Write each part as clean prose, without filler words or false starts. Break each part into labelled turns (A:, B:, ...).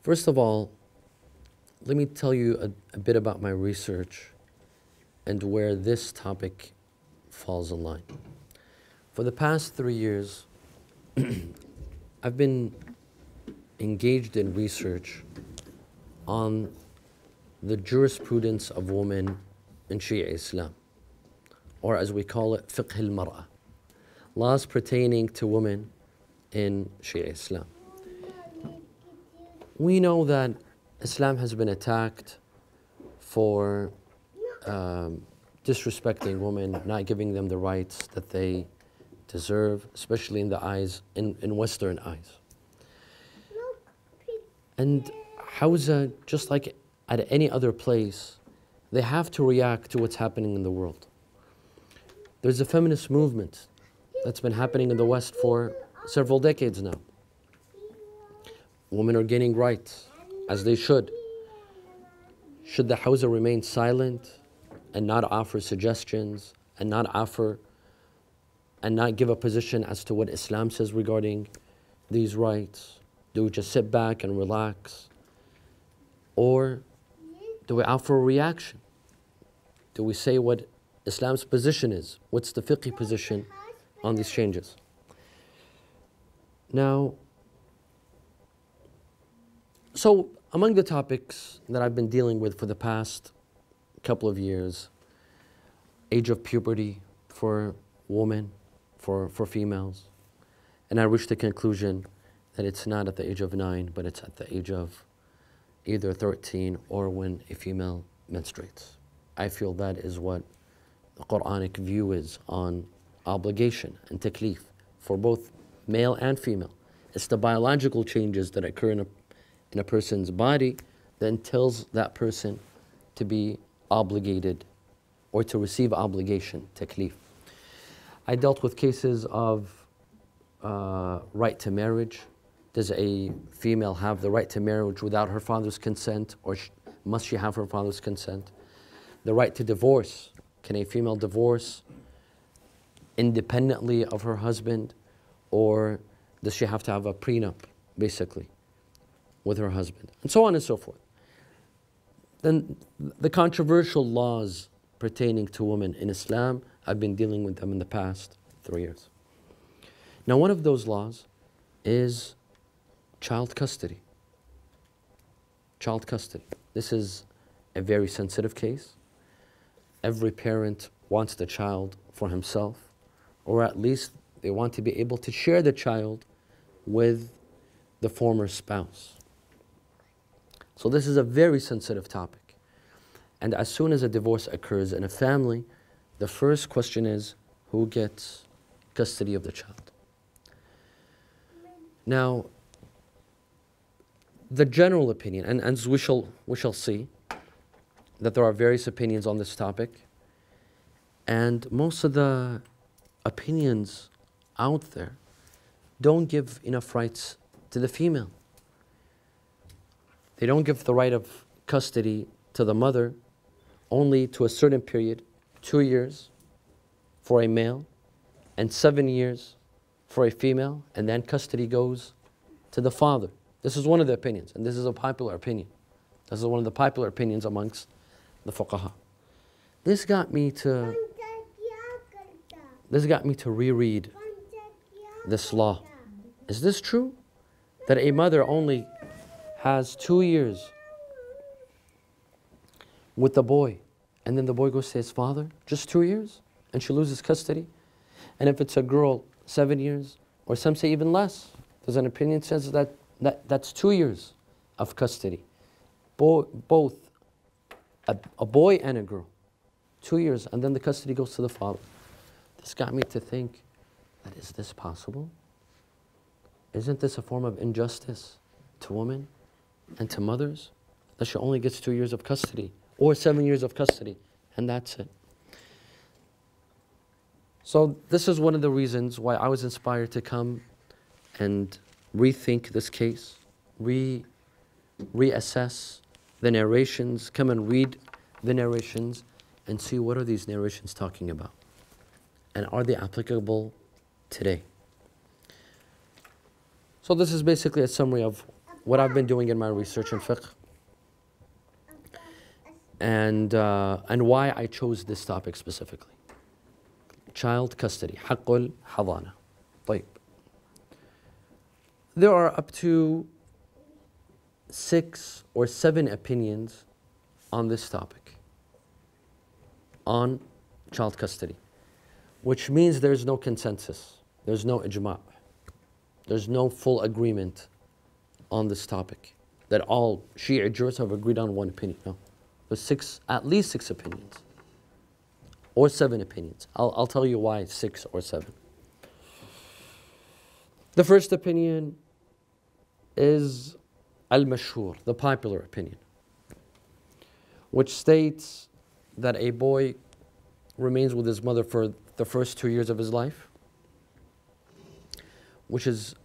A: First of all, let me tell you a bit about my research and where this topic falls in line. For the past 3 years, I've been engaged in research on the jurisprudence of women in Shi'i Islam, or as we call it, Fiqh al-Mar'a, laws pertaining to women in Shi'i Islam. We know that Islam has been attacked for disrespecting women, not giving them the rights that they deserve, especially in the eyes, in Western eyes. And Hausa, just like at any other place, they have to react to what's happening in the world. There's a feminist movement that's been happening in the West for several decades now. Women are gaining rights, as they should. Should the Hausa remain silent and not offer suggestions and not give a position as to what Islam says regarding these rights? Do we just sit back and relax? Or do we offer a reaction? Do we say what Islam's position is? What's the fiqh position on these changes? Now, so among the topics that I've been dealing with for the past couple of years, age of puberty for women, for females, and I reached the conclusion that it's not at the age of 9, but it's at the age of either 13 or when a female menstruates. I feel that is what the Quranic view is on obligation and taklif for both male and female. It's the biological changes that occur in a person's body that tells that person to be obligated or to receive obligation, taklif. I dealt with cases of right to marriage. Does a female have the right to marriage without her father's consent, or must she have her father's consent? The right to divorce. Can a female divorce independently of her husband, or does she have to have a prenup, basically, with her husband? And so on and so forth. Then the controversial laws pertaining to women in Islam, I've been dealing with them in the past 3 years. Now, one of those laws is child custody. Child custody. This is a very sensitive case. Every parent wants the child for himself, or at least they want to be able to share the child with the former spouse. So this is a very sensitive topic. And as soon as a divorce occurs in a family, the first question is, who gets custody of the child? Now, the general opinion, and as we shall see, that there are various opinions on this topic, and most of the opinions out there don't give enough rights to the female. They don't give the right of custody to the mother only to a certain period, 2 years for a male and 7 years for a female, and then custody goes to the father. This is one of the opinions, and this is a popular opinion. This is one of the popular opinions amongst the fuqaha. This got me to reread this law. Is this true? That a mother only has 2 years with the boy, and then the boy goes to his father, just 2 years, and she loses custody? And if it's a girl, 7 years, or some say even less. There's an opinion that says that's 2 years of custody. Both a boy and a girl, 2 years, and then the custody goes to the father. This got me to think, that is this possible? Isn't this a form of injustice to women and to mothers? That she only gets 2 years of custody, or 7 years of custody, and that's it. So this is one of the reasons why I was inspired to come and rethink this case, reassess the narrations, come and read the narrations and see what are these narrations talking about, and are they applicable today? So this is basically a summary of what I've been doing in my research in fiqh, and why I chose this topic specifically. Child custody, حق الحضانة. طيب. There are up to 6 or 7 opinions on this topic, on child custody, which means there's no consensus, there's no ijma', there's no full agreement on this topic, that all Shi'i jurists have agreed on one opinion. No, there's at least 6 opinions, or 7 opinions. I'll tell you why 6 or 7. The first opinion is al-mashhur, the popular opinion, which states that a boy remains with his mother for the first 2 years of his life, which is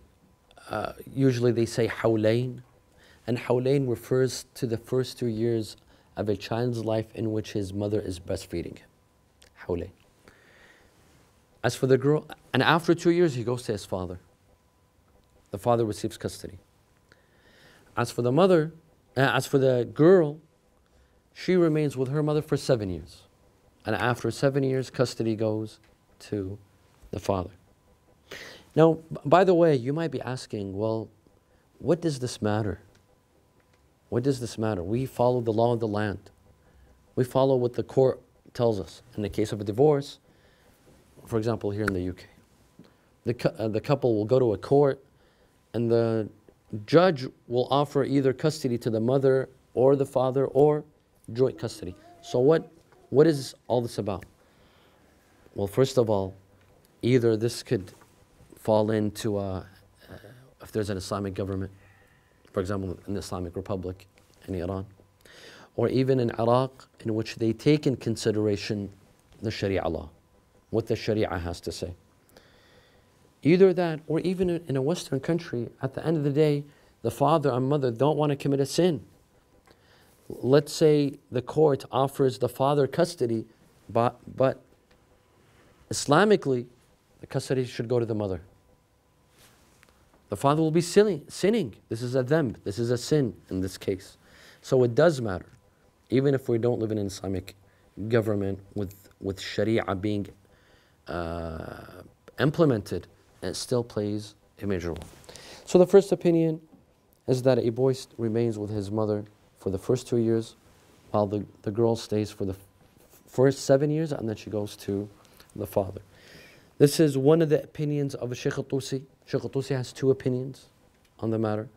A: usually they say hawlain, and hawlain refers to the first 2 years of a child's life in which his mother is breastfeeding him. Hawlain. As for the girl, and after 2 years he goes to his father. The father receives custody. As for the mother, as for the girl, she remains with her mother for 7 years. And after 7 years, custody goes to the father. Now, by the way, you might be asking, well, what does this matter? What does this matter? We follow the law of the land. We follow what the court tells us. In the case of a divorce, for example, here in the UK, the couple will go to a court and the judge will offer either custody to the mother or the father or joint custody. So what is all this about? Well, first of all, either this could fall into, if there's an Islamic government, for example, in the Islamic Republic in Iran, or even in Iraq, in which they take in consideration the Sharia law, what the Sharia has to say. Either that, or even in a Western country, at the end of the day, the father and mother don't want to commit a sin. Let's say the court offers the father custody, but Islamically, the custody should go to the mother. The father will be sinning. This is a dhanb, this is a sin in this case. So it does matter. Even if we don't live in an Islamic government with Sharia being implemented, it still plays a major role. So the first opinion is that a boy remains with his mother for the first 2 years, while the girl stays for the first 7 years, and then she goes to the father. This is one of the opinions of Shaykh al-Tusi. Shaykh al-Tusi has 2 opinions on the matter,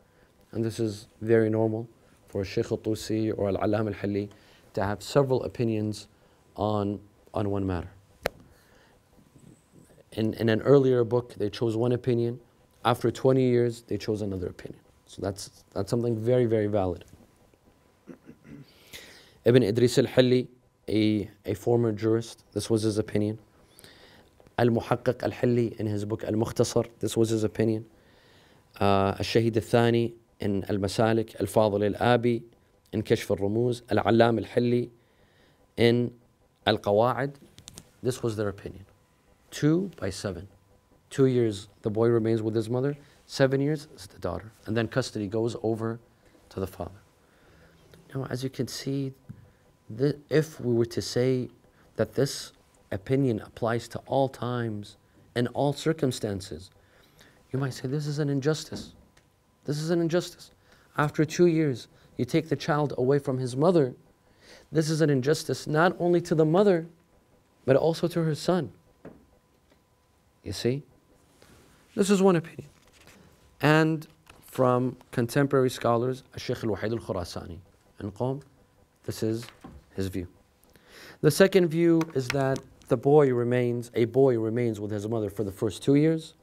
A: and this is very normal for Shaykh al-Tusi or Al-Allam al-Halli to have several opinions on one matter. In an earlier book, they chose one opinion. After 20 years, they chose another opinion. So that's something very, very valid. Ibn Idris al-Halli, a former jurist, this was his opinion. Al-Muhaqqiq al-Halli in his book Al-Mukhtasar, this was his opinion. Al-Shahid al-Thani in Al-Masalik, Al-Fadil al-Abi in Kashf al-Rumuz, Al-Allam al-Halli in Al-Qawa'id, this was their opinion. 2 by 7. 2 years the boy remains with his mother, 7 years is the daughter, and then custody goes over to the father. Now, as you can see, if we were to say that this opinion applies to all times and all circumstances, you might say this is an injustice. This is an injustice. After 2 years, you take the child away from his mother. This is an injustice not only to the mother, but also to her son. You see? This is one opinion. And from contemporary scholars, Shaykh al-Wahid al-Khurasani in Qom, this is his view. The second view is that a boy remains with his mother for the first 2 years,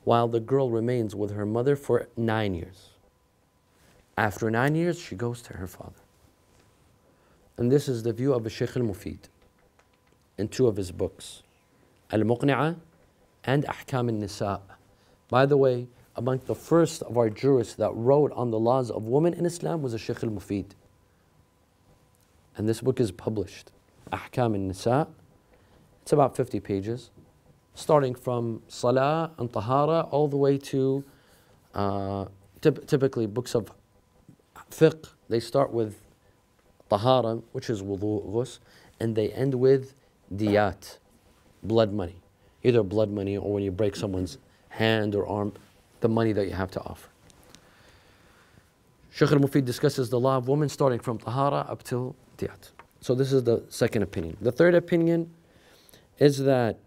A: while the girl remains with her mother for 9 years. After 9 years, she goes to her father. And this is the view of Shaykh al-Mufid in 2 of his books, Al-Muqni'ah and Ahkam al-Nisa. By the way, among the first of our jurists that wrote on the laws of women in Islam was Shaykh al-Mufid. And this book is published, Ahkam al-Nisa. It's about 50 pages, starting from Salah and Tahara all the way to typically books of fiqh, they start with tahara, which is wudu, ghus, and they end with diyat, blood money. Either blood money or when you break someone's hand or arm, the money that you have to offer. Shaykh al-Mufid discusses the law of women starting from tahara up till diyat. So this is the second opinion. The third opinion is that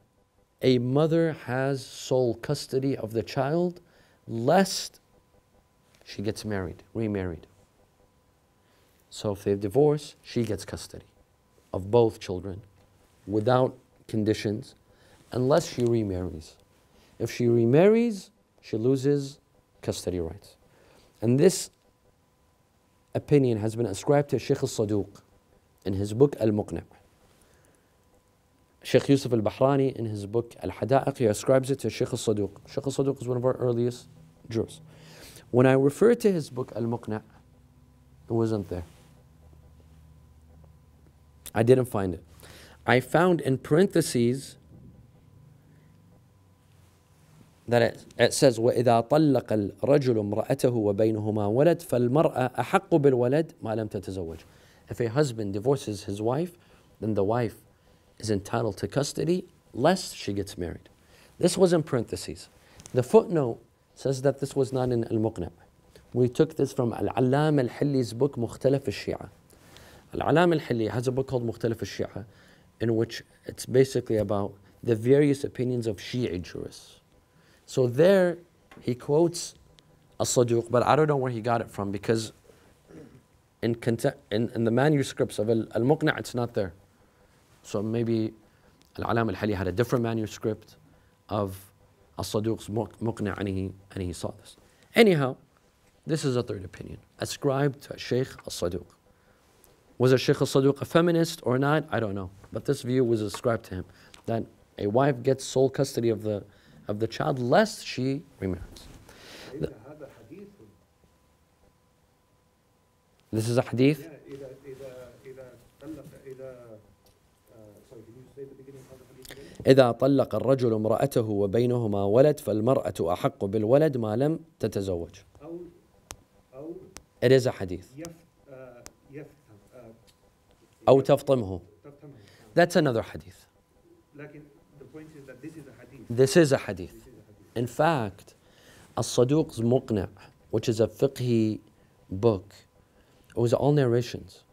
A: a mother has sole custody of the child lest she gets married, remarried. So if they divorce, she gets custody of both children without conditions unless she remarries. If she remarries, she loses custody rights. And this opinion has been ascribed to Shaykh al-Saduq in his book Al-Muqni'. Shaykh Yusuf al-Bahrani in his book Al-Hada'iq, he ascribes it to Shaykh al-Saduq. Shaykh al-Saduq is one of our earliest jurors. When I referred to his book Al-Muqni', it wasn't there. I didn't find it. I found in parentheses that it says وَإِذَا طَلَّقَ الرَّجُلُ امْرَأَتَهُ وَبَيْنُهُمَا وَلَدْ فَالْمَرْأَةُ أَحَقُّ بِالْوَلَدِ مَا لَمْ تَتَزَوَّجْ. If a husband divorces his wife, then the wife is entitled to custody lest she gets married. This was in parentheses. The footnote says that this was not in Al-Muqni'. We took this from Al-Allam al-Hilli's book Mukhtalaf al-Shi'a. Al-Allam al-Hilli has a book called Mukhtalaf al-Shi'a in which it's basically about the various opinions of Shi'i jurists. So there he quotes As-Saduq, but I don't know where he got it from because in the manuscripts of Al-Muqni' it's not there. So maybe Al-Alam al-Hali had a different manuscript of As-Saduq's Muqni' and he saw this. Anyhow, this is a third opinion ascribed to Shaykh As-Saduq. Was a Shaykh As-Saduq a feminist or not? I don't know. But this view was ascribed to him, that a wife gets sole custody of the child lest she remarries. This is a hadith? إذا طلق الرجل امرأته وبينهما ولد فالمرأة أحق بالولد ما لم تتزوج. It is a hadith. أو تفطمه. That's another hadith.
B: The point is that this is a hadith.
A: This is a hadith. In fact, As-Saduq's Muqni', which is a fiqhi book, it was all narrations.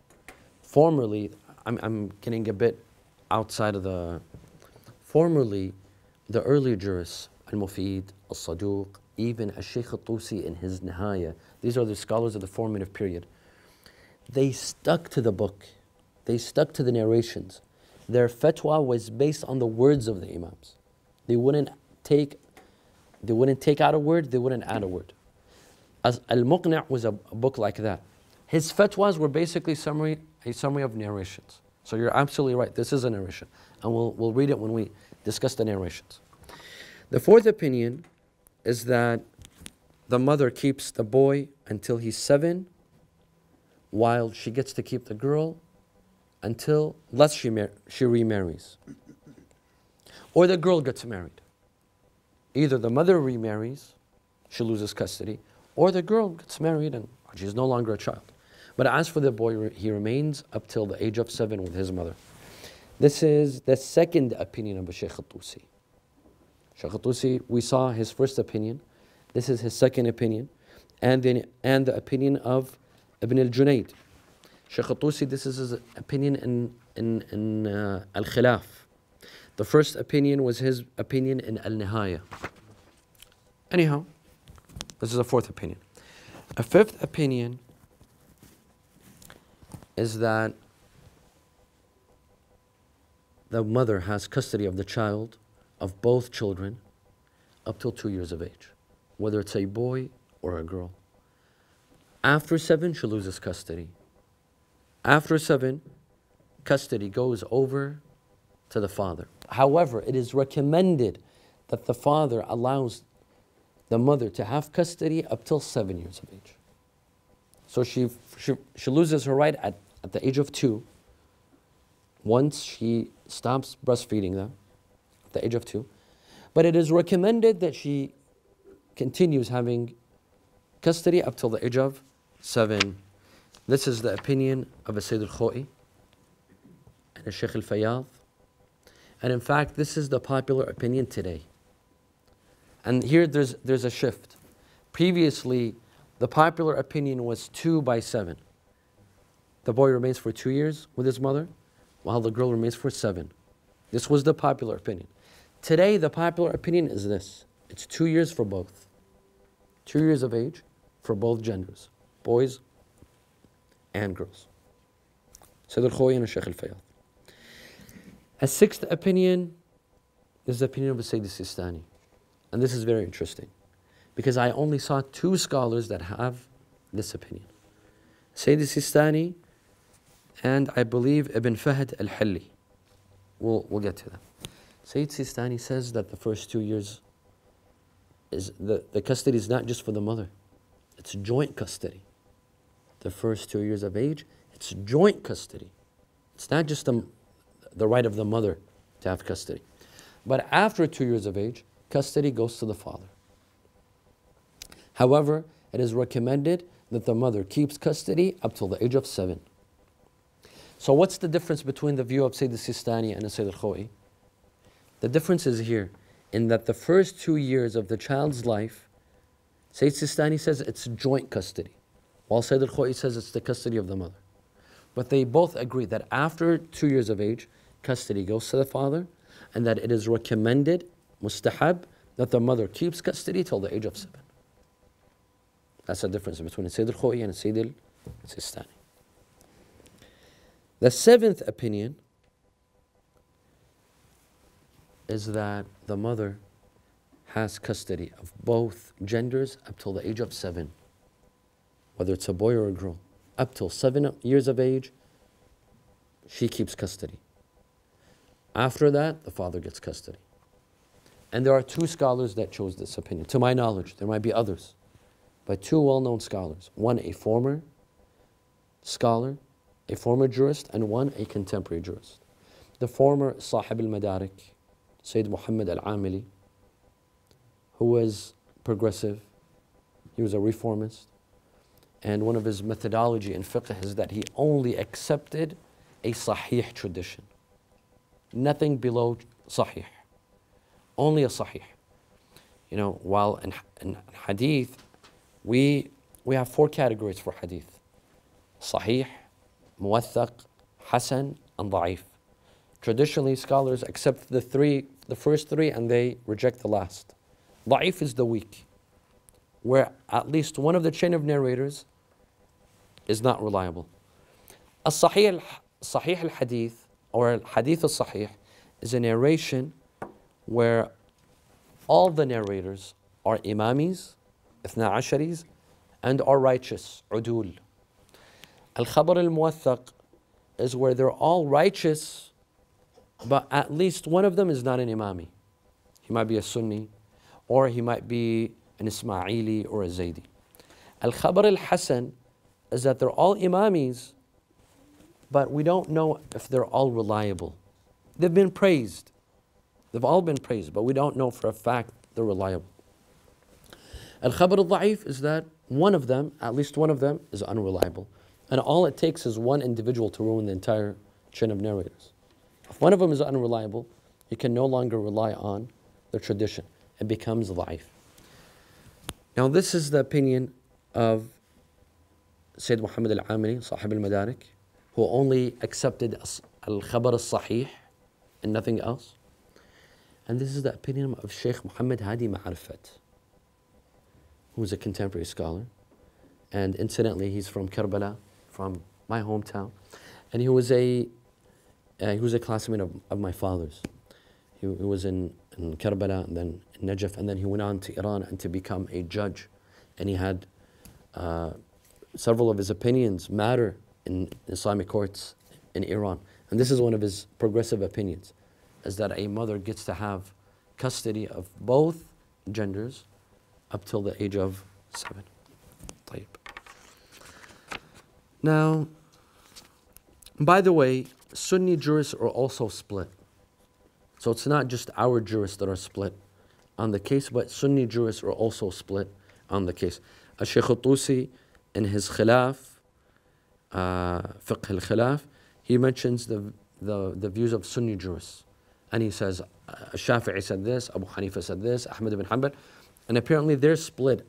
A: Formerly, I'm getting a bit outside of the... Formerly, the earlier jurists, Al-Mufid, As-Saduq, even Al-Shaykh al-Tusi in his Nihaya, these are the scholars of the formative period, they stuck to the book. They stuck to the narrations. Their fatwa was based on the words of the imams. They wouldn't take out a word, they wouldn't add a word. Al-Muqni' was a book like that. His fatwas were basically a summary of narrations. So you're absolutely right, this is a narration. And we'll read it when we discuss the narrations. The fourth opinion is that the mother keeps the boy until he's 7, while she gets to keep the girl unless she remarries. Or the girl gets married. Either the mother remarries, she loses custody, or the girl gets married and she's no longer a child. But as for the boy, he remains up till the age of 7 with his mother. This is the second opinion of Shaykh al-Tusi. Shaykh al-Tusi, we saw his first opinion. This is his second opinion. And the opinion of Ibn al-Junayd. Shaykh al-Tusi, this is his opinion in Al-Khilaf. The first opinion was his opinion in Al-Nihaya. Anyhow, this is a fourth opinion. A fifth opinion is that the mother has custody of the child, of both children, up till 2 years of age, whether it's a boy or a girl. After 7, she loses custody. After 7, custody goes over to the father. However, it is recommended that the father allows the mother to have custody up till 7 years of age. So she loses her right at the age of 2, once she stops breastfeeding them, at the age of 2. But it is recommended that she continues having custody up till the age of 7. This is the opinion of a Sayyid al-Khoi and a Shaykh al-Fayyad. And in fact, this is the popular opinion today. And here there's a shift. Previously, the popular opinion was 2 by 7. The boy remains for 2 years with his mother, while the girl remains for 7. This was the popular opinion. Today, the popular opinion is this. It's 2 years for both. 2 years of age for both genders, boys and girls. Sayyid al-Khoi and Shaykh al-Fayyad. A sixth opinion is the opinion of Sayyid al-Sistani. And this is very interesting, because I only saw 2 scholars that have this opinion. Sayyid al-Sistani and I believe Ibn Fahd al-Hilli. We'll get to that. Sayyid Sistani says that the first 2 years is the custody is not just for the mother. It's joint custody. The first 2 years of age, it's joint custody. It's not just the right of the mother to have custody. But after 2 years of age, custody goes to the father. However, it is recommended that the mother keeps custody up till the age of 7. So what's the difference between the view of Sayyid al-Sistani and Sayyid al-Khoi? The difference is here, in that the first 2 years of the child's life, Sayyid Sistani says it's joint custody, while Sayyid al-Khoi says it's the custody of the mother. But they both agree that after 2 years of age, custody goes to the father, and that it is recommended, mustahab, that the mother keeps custody till the age of 7. That's the difference between Sayyid al-Khoi and Sayyid al-Sistani. The 7th opinion is that the mother has custody of both genders up till the age of 7, whether it's a boy or a girl. Up till 7 years of age, she keeps custody. After that, the father gets custody. And there are 2 scholars that chose this opinion. To my knowledge, there might be others, but 2 well-known scholars. One a former scholar, a former jurist, and one a contemporary jurist. The former, Sahib al-Madarik, Sayyid Muhammad al-Amili, who was progressive. He was a reformist. And one of his methodology in fiqh is that he only accepted a sahih tradition. Nothing below sahih. Only a sahih. You know, while in hadith, we have 4 categories for hadith. Sahih, muwathaq, hasan, and da'if. Traditionally, scholars accept the first 3 and they reject the last. Da'if is the weak, where at least one of the chain of narrators is not reliable. Sahih al-hadith, or al-hadith al-sahih, is a narration where all the narrators are imamis, ithna asharis, and are righteous, udul. Al-khabar al-muwathaq is where they're all righteous, but at least one of them is not an imami. He might be a Sunni, or he might be an Ismaili or a Zaydi. Al-khabar al-hasan is that they're all imamis, but we don't know if they're all reliable. They've been praised. They've all been praised, but we don't know for a fact they're reliable. Al-khabar al-da'if is that one of them, at least one of them, is unreliable. And all it takes is one individual to ruin the entire chain of narrators. If one of them is unreliable, you can no longer rely on the tradition. It becomes da'if. Now this is the opinion of Sayyid Muhammad al-Amili, Sahib al-Madarik, who only accepted al-khabar al-sahih and nothing else. And this is the opinion of Sheikh Muhammad Hadi Ma'arifat, who is a contemporary scholar. And incidentally, he's from Karbala, from my hometown. And he was a classmate of my father's. He was in Karbala, and then in Najaf, and then he went on to Iran and to become a judge. And he had several of his opinions matter in Islamic courts in Iran. And this is one of his progressive opinions, is that a mother gets to have custody of both genders up till the age of 7. طيب. Now, by the way, Sunni jurists are also split. So it's not just our jurists that are split on the case, but Sunni jurists are also split on the case. Shaykh al-Tusi, in his Khilaf, Fiqh al-Khilaf, he mentions the views of Sunni jurists. And he says, Shafi'i said this, Abu Hanifa said this, Ahmad ibn Hanbal. And apparently they're split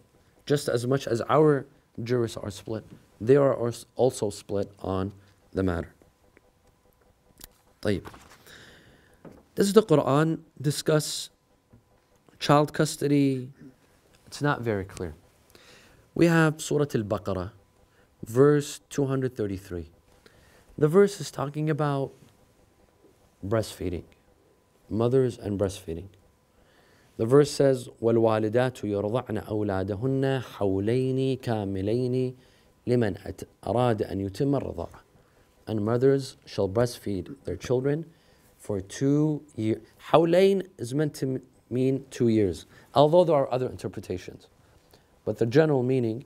A: just as much as our jurists are split. They are also split on the matter. طيب. Does the Quran discuss child custody? It's not very clear. We have Surah Al-Baqarah, verse 233. The verse is talking about breastfeeding, mothers and breastfeeding. The verse says, وَالْوَالِدَاتُ يَرْضَعْنَ أَوْلَادَهُنَّ حَوْلَيْنِ كَامِلَيْنِ لِمَنْ أَرَادَ أَنْ يُتِمَّ الرَّضَاعَ. And mothers shall breastfeed their children for 2 years. حَوْلَيْن is meant to mean 2 years, although there are other interpretations. But the general meaning,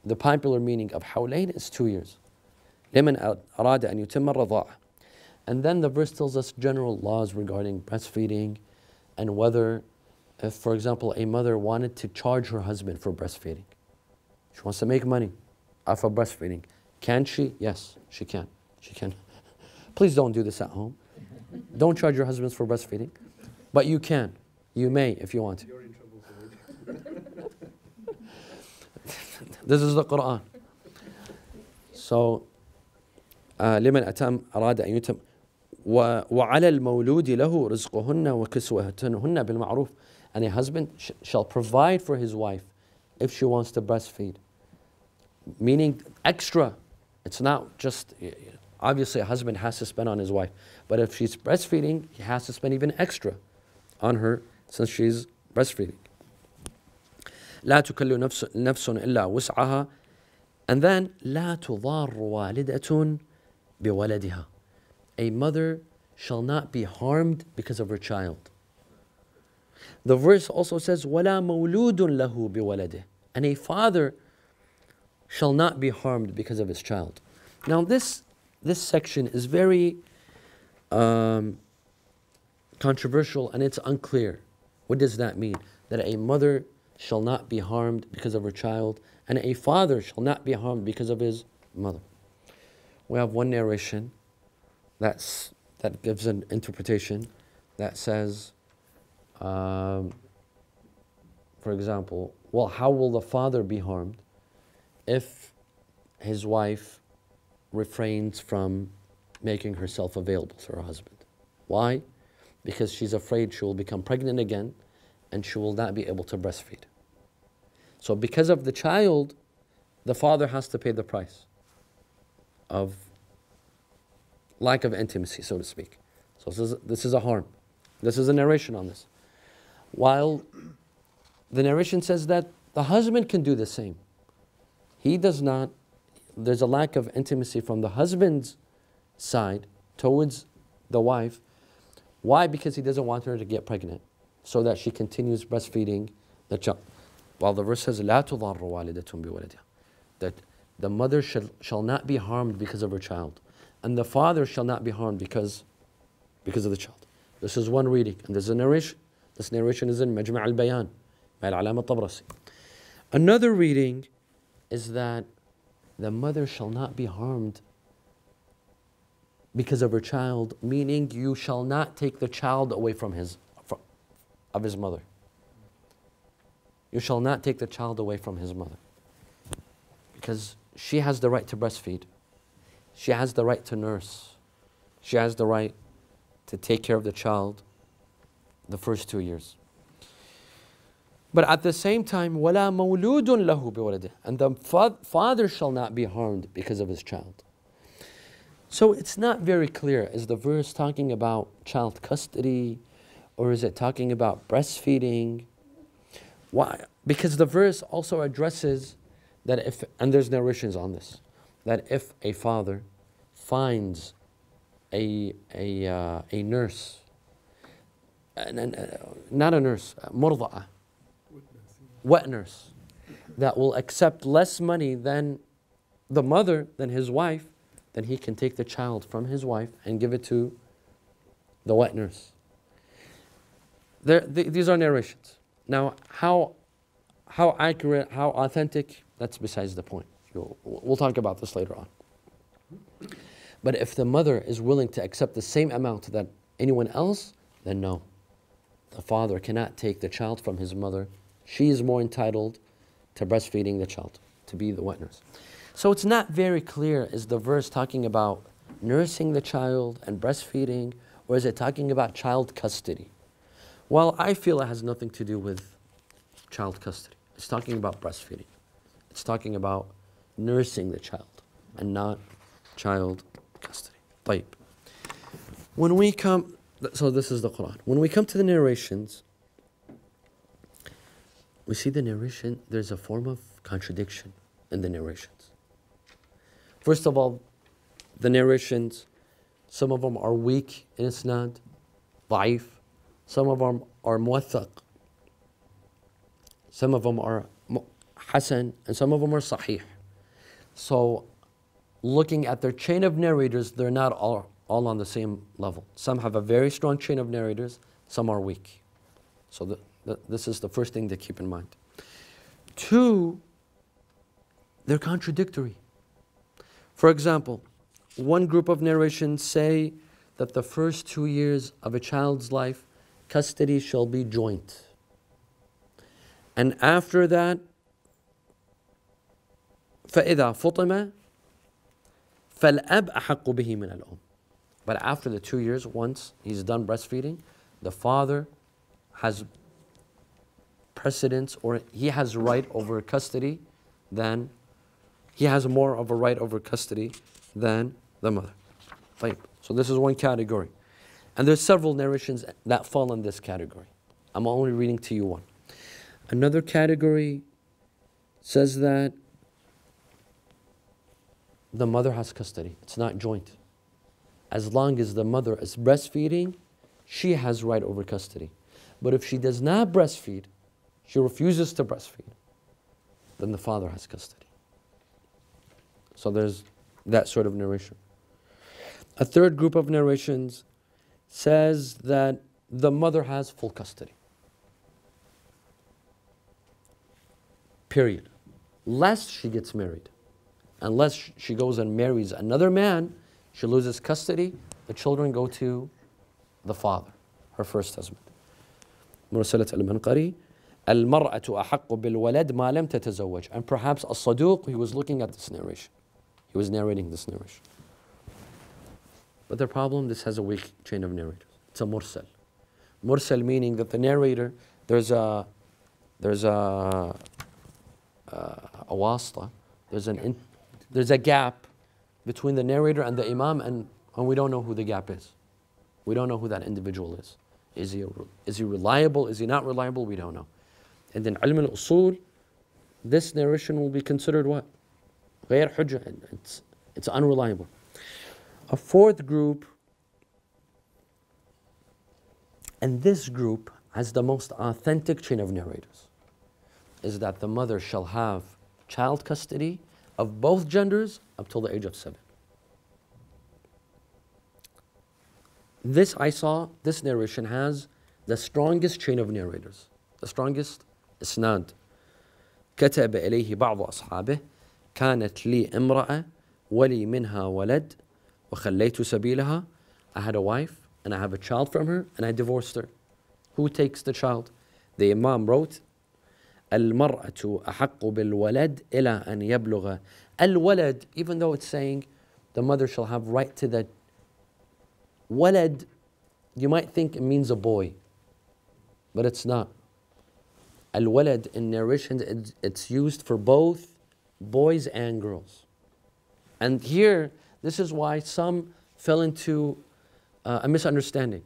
A: the popular meaning of حَوْلَيْن is 2 years. لِمَنْ أَرَادَ أَنْ يُتِمَّ الرَّضَاعَ. And then the verse tells us general laws regarding breastfeeding and whether, if, for example, a mother wanted to charge her husband for breastfeeding. She wants to make money off of breastfeeding. Can she? Yes, she can. She can. Please don't do this at home. Don't charge your husbands for breastfeeding. But you can. You may if you want to.
B: You're in trouble for it.
A: This is the Quran. So, لمن أتم أراد أن يتم وعلى المولود له رزقهن وكسوتهن بالمعروف. And a husband shall provide for his wife if she wants to breastfeed. Meaning extra. It's not just, obviously a husband has to spend on his wife. But if she's breastfeeding, he has to spend even extra on her since she's breastfeeding. لا تكل نفس إلا وسعها. And then لا تضار والدة بولدها. A mother shall not be harmed because of her child. The verse also says, وَلَا مَوْلُودٌ لَهُ بِوَلَدِهِ. And a father shall not be harmed because of his child. Now this section is very controversial and it's unclear. What does that mean? That a mother shall not be harmed because of her child and a father shall not be harmed because of his mother. We have one narration that gives an interpretation that says, for example, well, how will the father be harmed if his wife refrains from making herself available to her husband? Why? Because she's afraid she will become pregnant again and she will not be able to breastfeed. So because of the child, the father has to pay the price of lack of intimacy, so to speak. So this is a harm. This is a narration on this. While the narration says that the husband can do the same. He does not, there's a lack of intimacy from the husband's side towards the wife. Why? Because he doesn't want her to get pregnant so that she continues breastfeeding the child. While the verse says, لا تضار والدة بولدها. That the mother shall not be harmed because of her child. And the father shall not be harmed because of the child. This is one reading. And there's a narration. This narration is in Majma' al-Bayan by Al-Alama Tabrasi. Another reading is that the mother shall not be harmed because of her child, meaning you shall not take the child away from his mother. You shall not take the child away from his mother. Because she has the right to breastfeed. She has the right to nurse. She has the right to take care of the child the first 2 years. But at the same time, وَلَا مَوْلُودٌ لَهُ بِوَلَدِهِ. And the father shall not be harmed because of his child. So it's not very clear. Is the verse talking about child custody? Or is it talking about breastfeeding? Why? Because the verse also addresses that if, and there's narrations on this, that if a father finds a nurse, not a nurse, murda'a, wet nurse, that will accept less money than the mother, than his wife, then he can take the child from his wife and give it to the wet nurse. These are narrations. Now, how how accurate, how authentic, that's besides the point. We'll talk about this later on. But if the mother is willing to accept the same amount that anyone else, then no. The father cannot take the child from his mother. She is more entitled to breastfeeding the child, to be the witness. So it's not very clear, is the verse talking about nursing the child and breastfeeding, or is it talking about child custody? Well, I feel it has nothing to do with child custody. It's talking about breastfeeding. It's talking about nursing the child and not child custody. طيب. When we come, so this is the Quran. When we come to the narrations, we see the narration, there's a form of contradiction in the narrations. First of all, the narrations, some of them are weak in isnad, ضعيف. Some of them are muwathaq. Some of them are hasan, and some of them are sahih. So, looking at their chain of narrators, they're not all on the same level. Some have a very strong chain of narrators, some are weak. So this is the first thing to keep in mind. Two, they're contradictory. For example, one group of narrations say that the first 2 years of a child's life, custody shall be joint. And after that, فَإِذَا فُطِمَ فَالْأَبْ أَحَقُّ بِهِ مِنَ الْأُمِّ. But after the 2 years, once he's done breastfeeding, the father has precedence, or he has right over custody than, he has more of a right over custody than the mother. Right. So this is one category. And there's several narrations that fall in this category. I'm only reading to you one. Another category says that the mother has custody. It's not joint. As long as the mother is breastfeeding, she has right over custody. But if she does not breastfeed, she refuses to breastfeed, then the father has custody. So there's that sort of narration. A third group of narrations says that the mother has full custody. Period. Lest she gets married. Unless she goes and marries another man, she loses custody. The children go to the father, her first husband. مرسلة المنقري المرأة أحق بالولد ما لم تتزوج. And perhaps As-Saduq, he was looking at this narration. He was narrating this narration. But the problem, this has a weak chain of narrators. It's a mursal. Mursal meaning that the narrator, there's a wasita, there's a gap between the narrator and the imam, and we don't know who the gap is. We don't know who that individual is. Is he reliable? Is he not reliable? We don't know. And then ilm al-usul, this narration will be considered what? غير حجة. It's unreliable. A fourth group, and this group has the most authentic chain of narrators, is that the mother shall have child custody of both genders up till the age of 7. This this narration has the strongest chain of narrators, the strongest isnad. كتب إليه بعض أصحابه كانت لي امرأة ولي منها ولد وخليت سبيلها. I had a wife and I have a child from her and I divorced her. Who takes the child? The Imam wrote المرأة أحق بالولد إلى أن يبلغ. الولد, even though it's saying the mother shall have right to the walad, you might think it means a boy, but it's not. Al-walad in narration, it's used for both boys and girls. And here, this is why some fell into a misunderstanding.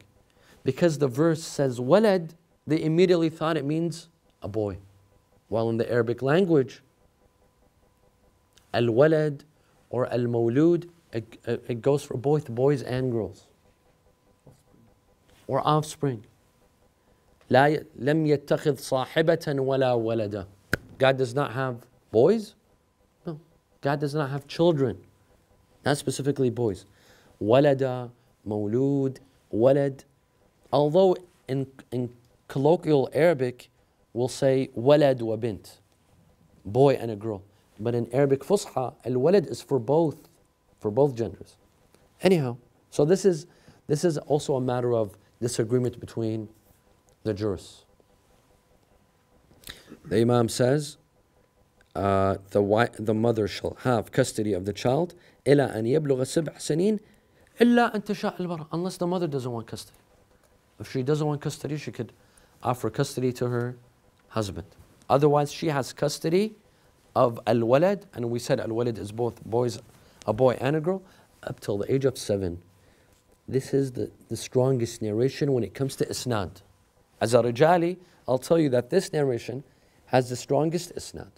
A: Because the verse says walad, they immediately thought it means a boy. While in the Arabic language, al-walad or al-mawlud, it goes for both boys and girls. Or offspring. لم يتخذ صاحبة ولا ولدا. God does not have boys? No. God does not have children. Not specifically boys. Walada, mawlud, walad. Although in colloquial Arabic, will say walad wa bint, boy and a girl. But in Arabic Fusha, al-walad is for both genders. Anyhow, so this is also a matter of disagreement between the jurists. The Imam says, the mother shall have custody of the child إلى أن يبلغ 7 سنين إلا أن تشاء المرأة, unless the mother doesn't want custody. If she doesn't want custody, she could offer custody to her husband. Otherwise, she has custody of al-walad, and we said al-walad is both boys, a boy and a girl, up till the age of 7. This is the strongest narration when it comes to isnad. As a Rijali, I'll tell you that this narration has the strongest isnad.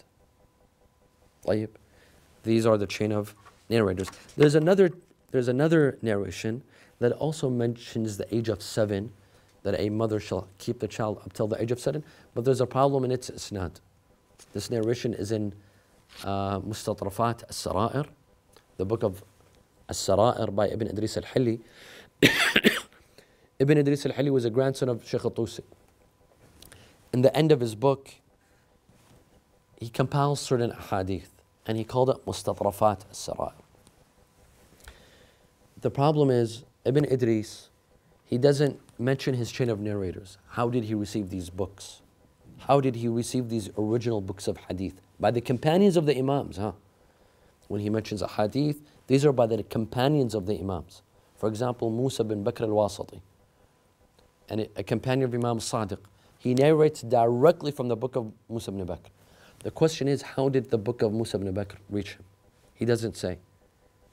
A: طيب. These are the chain of narrators. There's another narration that also mentions the age of 7, that a mother shall keep the child up till the age of 7, but there's a problem in its isnad. This narration is in Mustatrafat al-Sara'ir, the book of al-Sara'ir by Ibn Idris al-Hilli. Ibn Idris al-Hilli was a grandson of Shaykh al-Tusi. In the end of his book, he compiles certain ahadith, and he called it Mustatrafat al-Sara'ir. The problem is, Ibn Idris, he doesn't mention his chain of narrators. How did he receive these books? How did he receive these original books of hadith? By the companions of the Imams, huh? When he mentions a hadith, these are by the companions of the Imams. For example, Musa bin Bakr al-Wasati, and a companion of Imam Sadiq, he narrates directly from the book of Musa bin Bakr. The question is, how did the book of Musa bin Bakr reach him? He doesn't say.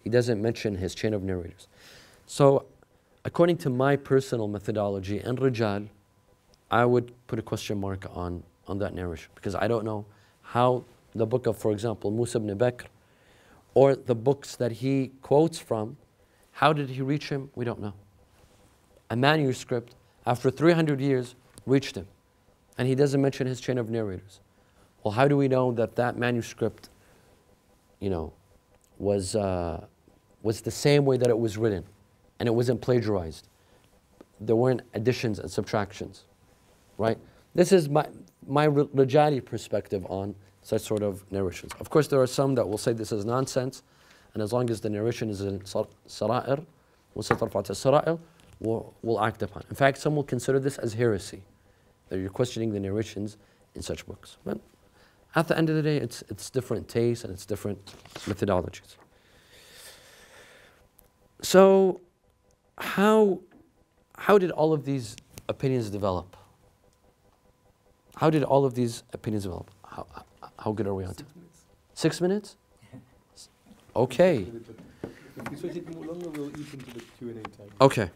A: He doesn't mention his chain of narrators. So, according to my personal methodology and Rijal, I would put a question mark on that narration, because I don't know how the book of, for example, Musa ibn Bakr, or the books that he quotes from, how did he reach him? We don't know. A manuscript, after 300 years, reached him, and he doesn't mention his chain of narrators. Well, how do we know that that manuscript, was the same way that it was written, and it wasn't plagiarized? There weren't additions and subtractions, right? This is my Rajali perspective on such sort of narrations. Of course, there are some that will say this is nonsense, and as long as the narration is in Sara'ir, we'll act upon it. In fact, some will consider this as heresy, that you're questioning the narrations in such books. But at the end of the day, it's different tastes and it's different methodologies. So, how did all of these opinions develop? How did all of these opinions develop? How good are we on time? 6 minutes? Okay.
B: If we take more longer, we'll eat into the Q&A time.
A: Okay.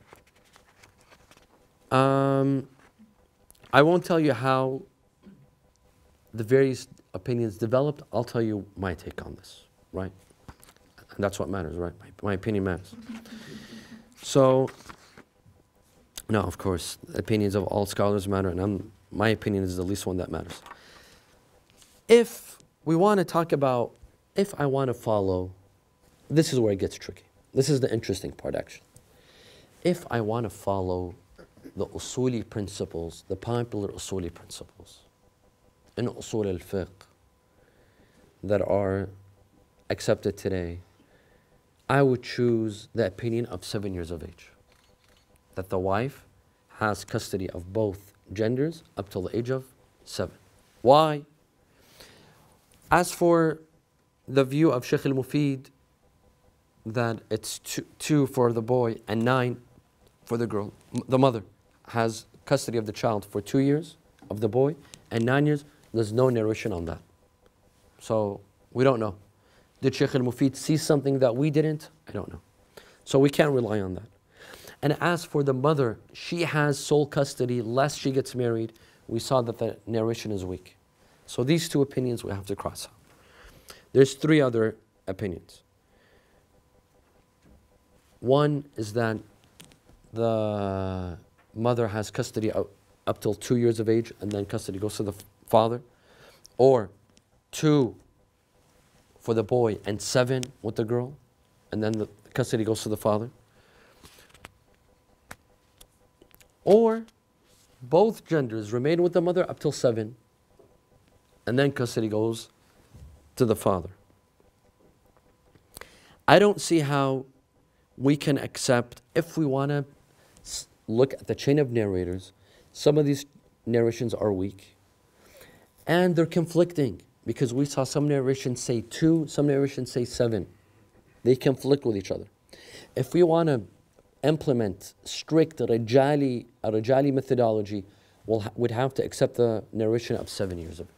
A: I won't tell you how the various opinions developed. I'll tell you my take on this, right? And that's what matters, right? My opinion matters. So, no, of course, the opinions of all scholars matter, and my opinion is the least one that matters. If we want to talk about, if I want to follow, this is where it gets tricky. This is the interesting part, actually. If I want to follow the usuli principles, the popular usuli principles, in usul al-fiqh, that are accepted today, I would choose the opinion of 7 years of age, that the wife has custody of both genders up till the age of 7. Why? As for the view of Shaykh al-Mufid, that it's 2 for the boy and 9 for the girl, the mother has custody of the child for 2 years of the boy and 9 years, there's no narration on that. So we don't know. Did Shaykh al-Mufid see something that we didn't? I don't know. So we can't rely on that. And as for the mother, she has sole custody lest she gets married. We saw that the narration is weak. So these 2 opinions we have to cross out. There's 3 other opinions. One is that the mother has custody up till 2 years of age, and then custody goes to the father. Or 2 for the boy and 7 with the girl, and then the custody goes to the father. Or both genders remain with the mother up till 7, and then custody goes to the father. I don't see how we can accept, if we want to look at the chain of narrators, some of these narrations are weak and they're conflicting, because we saw some narrations say 2, some narrations say 7. They conflict with each other. If we want to implement strict rajali methodology, we'd have to accept the narration of 7 years of it,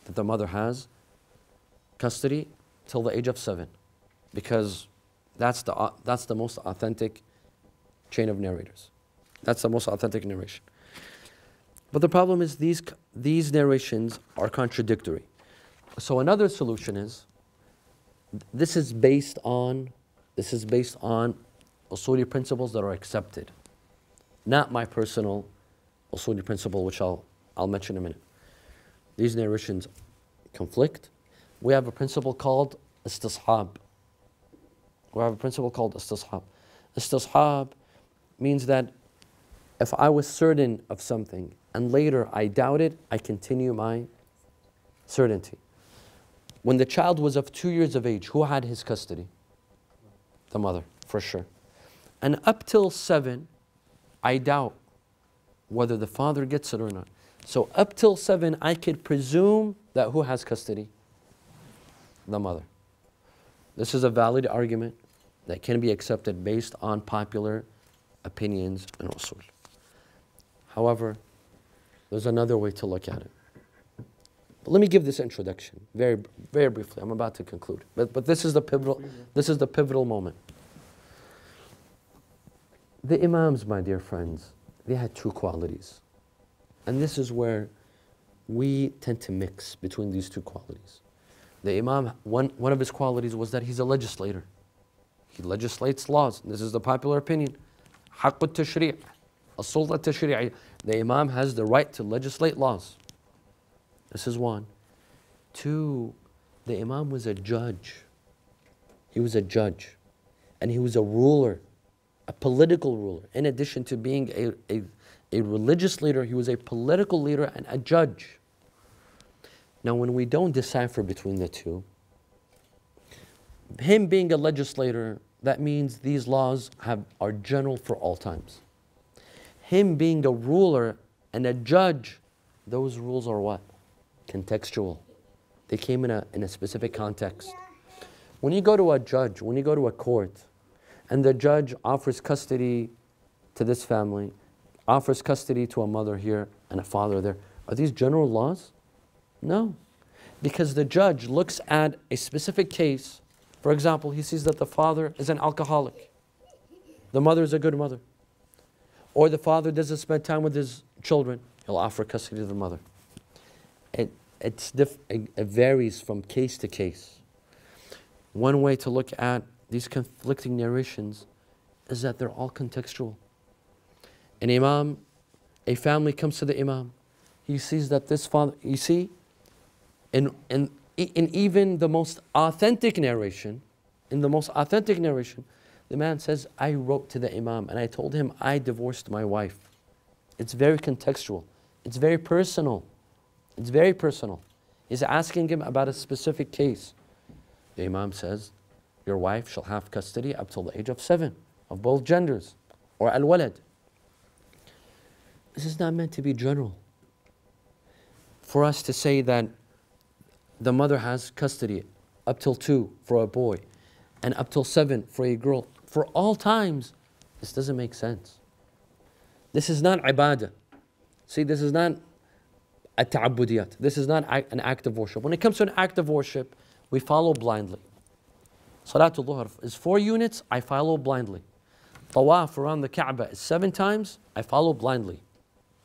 A: that the mother has custody till the age of 7, because that's the most authentic chain of narrators. That's the most authentic narration. But the problem is these narrations are contradictory. So another solution is, this is based on usuli principles that are accepted, not my personal usuli principle, which I'll mention in a minute. These narrations conflict. We have a principle called istishab. Istishab means that if I was certain of something and later I doubted, I continue my certainty. When the child was of 2 years of age, who had his custody? The mother, for sure. And up till 7, I doubt whether the father gets it or not. So up till 7, I could presume that who has custody? The mother. This is a valid argument that can be accepted based on popular opinions and usul. However, there's another way to look at it. But let me give this introduction very, very briefly. I'm about to conclude. But this is the pivotal moment. The Imams, my dear friends, they had 2 qualities. And this is where we tend to mix between these 2 qualities. The Imam, one of his qualities was that he's a legislator. He legislates laws. This is the popular opinion. حق التشريع, السلطة التشريعية. The Imam has the right to legislate laws. This is 1. 2, the Imam was a judge. He was a judge. And he was a ruler, a political ruler. In addition to being a religious leader, he was a political leader and a judge. Now, when we don't decipher between the 2, him being a legislator, that means these laws are general for all times. Him being a ruler and a judge, those rules are what? Contextual. They came in a specific context. When you go to a judge, when you go to a court, and the judge offers custody to this family, offers custody to a mother here and a father there, are these general laws? No. Because the judge looks at a specific case. For example, he sees that the father is an alcoholic. The mother is a good mother. Or the father doesn't spend time with his children. He'll offer custody to the mother. It varies from case to case. One way to look at these conflicting narrations is that they're all contextual. An imam, a family comes to the imam. He sees that this father, you see, in even the most authentic narration, the man says, I wrote to the imam and I told him I divorced my wife. It's very contextual. It's very personal. It's very personal. He's asking him about a specific case. The imam says, your wife shall have custody up till the age of 7 of both genders, or al-walad. This is not meant to be general. For us to say that the mother has custody up till 2 for a boy and up till 7 for a girl, for all times, this doesn't make sense. This is not ibadah. See, this is not a ta'abbudiyat. This is not an act of worship. When it comes to an act of worship, we follow blindly. Salatul Dhuhr is 4 units, I follow blindly. Tawaf around the Kaaba is 7 times, I follow blindly.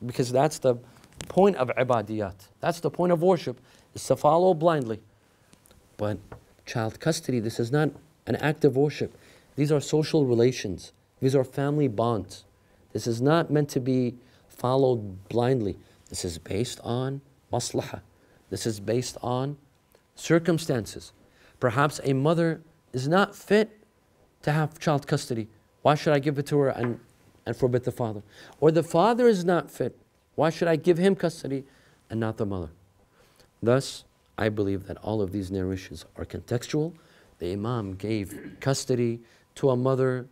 A: Because that's the point of ibadiyat. That's the point of worship, is to follow blindly. But child custody, this is not an act of worship. These are social relations. These are family bonds. This is not meant to be followed blindly. This is based on maslahah. This is based on circumstances. Perhaps a mother is not fit to have child custody. Why should I give it to her and forbid the father? Or the father is not fit. Why should I give him custody and not the mother? Thus, I believe that all of these narrations are contextual. The Imam gave custody to a mother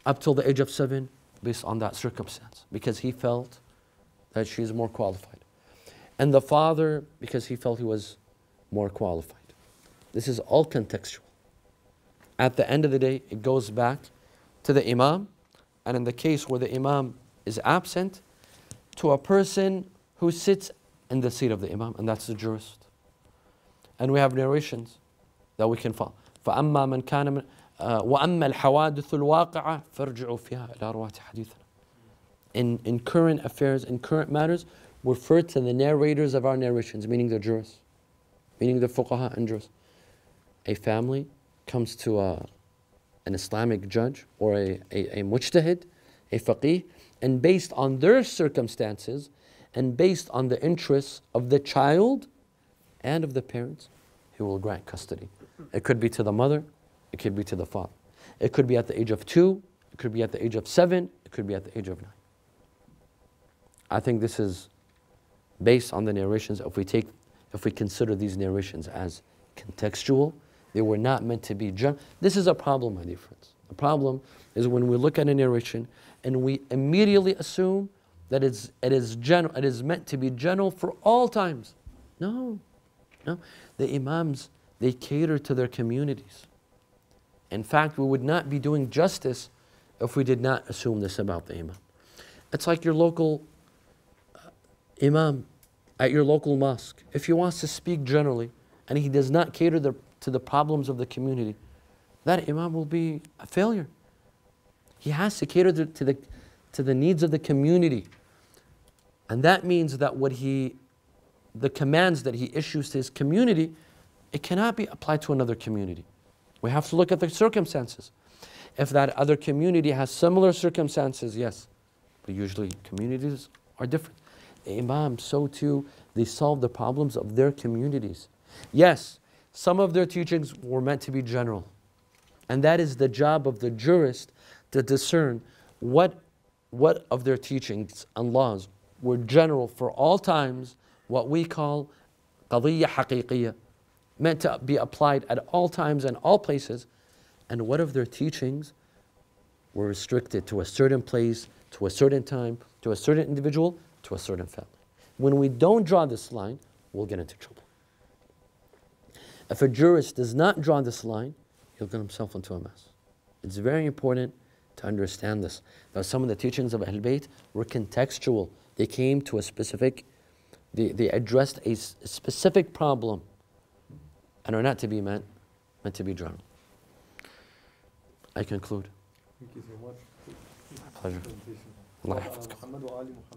A: up till the age of 7 based on that circumstance, because he felt that she is more qualified. And the father, because he felt he was more qualified. This is all contextual. At the end of the day, it goes back to the Imam, and in the case where the Imam is absent, to a person who sits in the seat of the Imam, and that's the jurist. And we have narrations that we can follow. فَأَمَّا مَنْ كَانَ وَأَمَّا الْحَوَادِثُ الْوَاقِعَةُ فَارْجِعُوا فِيهَا إِلَى رُوَاةِ حَدِيثِنَا. In current affairs, in current matters, refer to the narrators of our narrations, meaning the jurists, meaning the fuqaha and jurists. A family comes to an Islamic judge or a mujtahid, a faqih, and based on their circumstances and based on the interests of the child and of the parents, he will grant custody. It could be to the mother, it could be to the father. It could be at the age of 2, it could be at the age of 7, it could be at the age of 9. I think this is based on the narrations. If we consider these narrations as contextual, they were not meant to be general. This is a problem, my dear friends. The problem is when we look at a narration and we immediately assume that it is meant to be general for all times. No. The Imams, they cater to their communities. In fact, we would not be doing justice if we did not assume this about the Imam. It's like your local Imam at your local mosque. If he wants to speak generally and he does not cater to the problems of the community, that Imam will be a failure. He has to cater to the needs of the community. And that means that the commands that he issues to his community, it cannot be applied to another community. We have to look at the circumstances. If that other community has similar circumstances, yes, but usually communities are different. The Imams, so too, they solve the problems of their communities. Yes, some of their teachings were meant to be general. And that is the job of the jurist to discern what of their teachings and laws were general for all times, what we call qadiyya haqiqiyya, meant to be applied at all times and all places, and what of their teachings were restricted to a certain place, to a certain time, to a certain individual, to a certain family. When we don't draw this line, we'll get into trouble. If a jurist does not draw this line, he'll get himself into a mess. It's very important to understand this. That some of the teachings of Ahl Bayt were contextual. They came to a specific, they addressed a specific problem and are not to be meant to be general. I conclude.
B: Thank you so much.
A: My pleasure.
B: Presentation.
A: Allah yahfazkum.